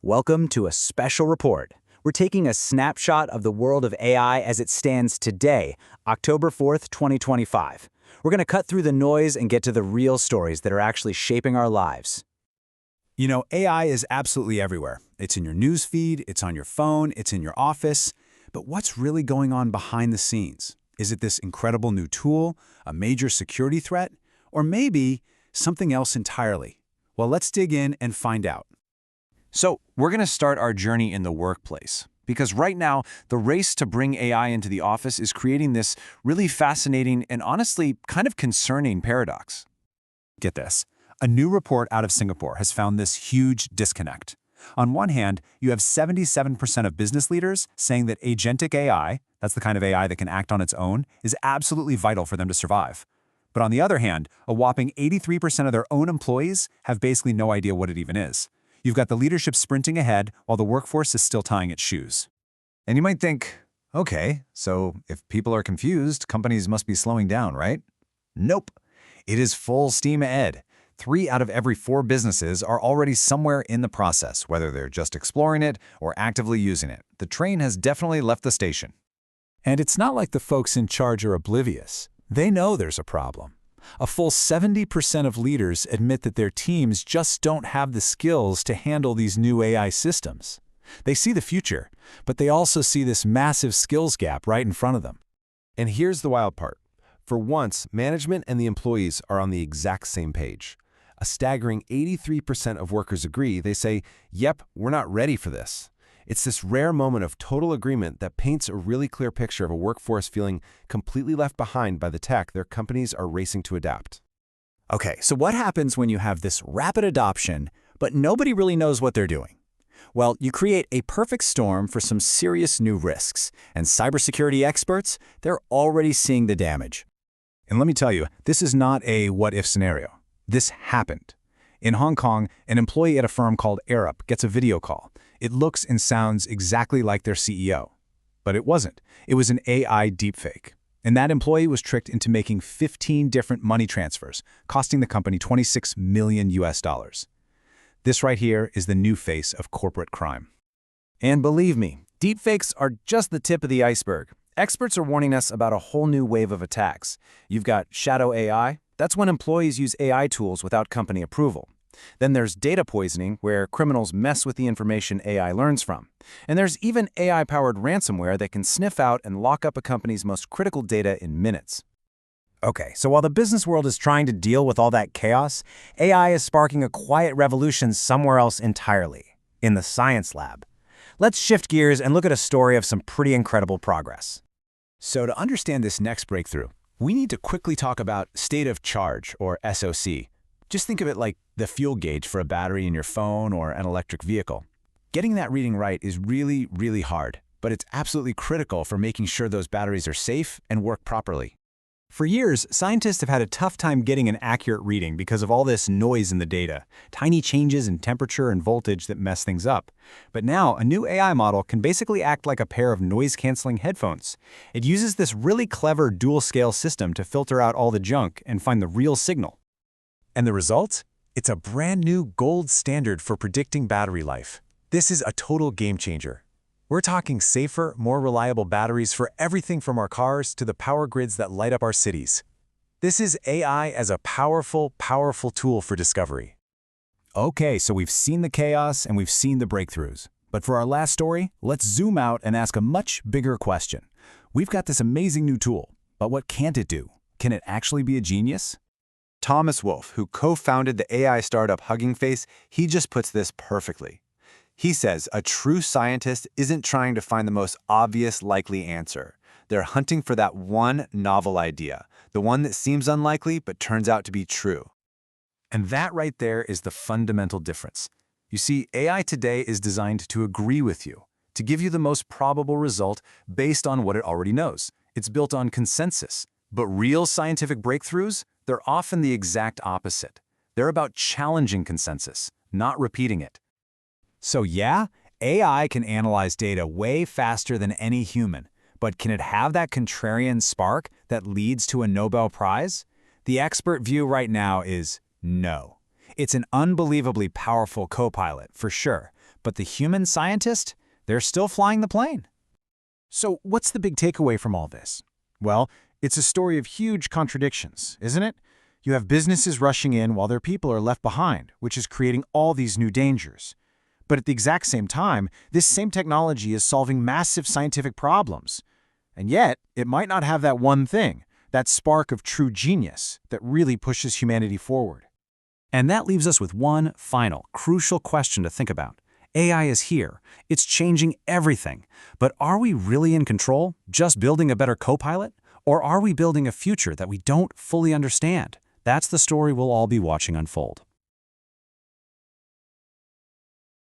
Welcome to a special report. We're taking a snapshot of the world of AI as it stands today, October 4th, 2025. We're going to cut through the noise and get to the real stories that are actually shaping our lives. You know, AI is absolutely everywhere. It's in your news feed, it's on your phone, it's in your office. But what's really going on behind the scenes? Is it this incredible new tool, a major security threat, or maybe something else entirely? Well, let's dig in and find out. So we're going to start our journey in the workplace, because right now, the race to bring AI into the office is creating this really fascinating and honestly kind of concerning paradox. Get this. A new report out of Singapore has found this huge disconnect. On one hand, you have 77% of business leaders saying that agentic AI, that's the kind of AI that can act on its own, is absolutely vital for them to survive. But on the other hand, a whopping 83% of their own employees have basically no idea what it even is. You've got the leadership sprinting ahead while the workforce is still tying its shoes. And you might think, okay, so if people are confused, companies must be slowing down, right? Nope. It is full steam ahead. 3 out of every 4 businesses are already somewhere in the process, whether they're just exploring it or actively using it. The train has definitely left the station. And it's not like the folks in charge are oblivious. They know there's a problem. A full 70% of leaders admit that their teams just don't have the skills to handle these new AI systems. They see the future, but they also see this massive skills gap right in front of them. And here's the wild part. For once, management and the employees are on the exact same page. A staggering 83% of workers agree. They say, yep, we're not ready for this. It's this rare moment of total agreement that paints a really clear picture of a workforce feeling completely left behind by the tech their companies are racing to adapt. Okay, so what happens when you have this rapid adoption, but nobody really knows what they're doing? Well, you create a perfect storm for some serious new risks, and cybersecurity experts, they're already seeing the damage. And let me tell you, this is not a what-if scenario. This happened. In Hong Kong, an employee at a firm called Arup gets a video call. It looks and sounds exactly like their CEO. But it wasn't. It was an AI deepfake. And that employee was tricked into making 15 different money transfers, costing the company $26 million. This right here is the new face of corporate crime. And believe me, deepfakes are just the tip of the iceberg. Experts are warning us about a whole new wave of attacks. You've got shadow AI. That's when employees use AI tools without company approval. Then there's data poisoning, where criminals mess with the information AI learns from. And there's even AI-powered ransomware that can sniff out and lock up a company's most critical data in minutes. Okay, so while the business world is trying to deal with all that chaos, AI is sparking a quiet revolution somewhere else entirely, in the science lab. Let's shift gears and look at a story of some pretty incredible progress. So to understand this next breakthrough, we need to quickly talk about state of charge, or SOC. Just think of it like the fuel gauge for a battery in your phone or an electric vehicle. Getting that reading right is really, really hard, but it's absolutely critical for making sure those batteries are safe and work properly. For years, scientists have had a tough time getting an accurate reading because of all this noise in the data, tiny changes in temperature and voltage that mess things up. But now, a new AI model can basically act like a pair of noise-canceling headphones. It uses this really clever dual-scale system to filter out all the junk and find the real signal. And the result? It's a brand new gold standard for predicting battery life. This is a total game changer. We're talking safer, more reliable batteries for everything from our cars to the power grids that light up our cities. This is AI as a powerful, powerful tool for discovery. Okay, so we've seen the chaos and we've seen the breakthroughs. But for our last story, let's zoom out and ask a much bigger question. We've got this amazing new tool, but what can't it do? Can it actually be a genius? Thomas Wolfe, who co-founded the AI startup Hugging Face, he just puts this perfectly. He says a true scientist isn't trying to find the most obvious likely answer. They're hunting for that one novel idea, the one that seems unlikely but turns out to be true. And that right there is the fundamental difference. You see, AI today is designed to agree with you, to give you the most probable result based on what it already knows. It's built on consensus. But real scientific breakthroughs, they're often the exact opposite. They're about challenging consensus, not repeating it. So yeah, AI can analyze data way faster than any human, but can it have that contrarian spark that leads to a Nobel Prize? The expert view right now is no. It's an unbelievably powerful co-pilot, for sure, But the human scientist, they're still flying the plane. So what's the big takeaway from all this? Well, it's a story of huge contradictions, isn't it? You have businesses rushing in while their people are left behind, which is creating all these new dangers. But at the exact same time, this same technology is solving massive scientific problems. And yet, it might not have that one thing, that spark of true genius that really pushes humanity forward. And that leaves us with one final, crucial question to think about. AI is here. It's changing everything. But are we really in control, just building a better co-pilot? Or are we building a future that we don't fully understand? That's the story we'll all be watching unfold.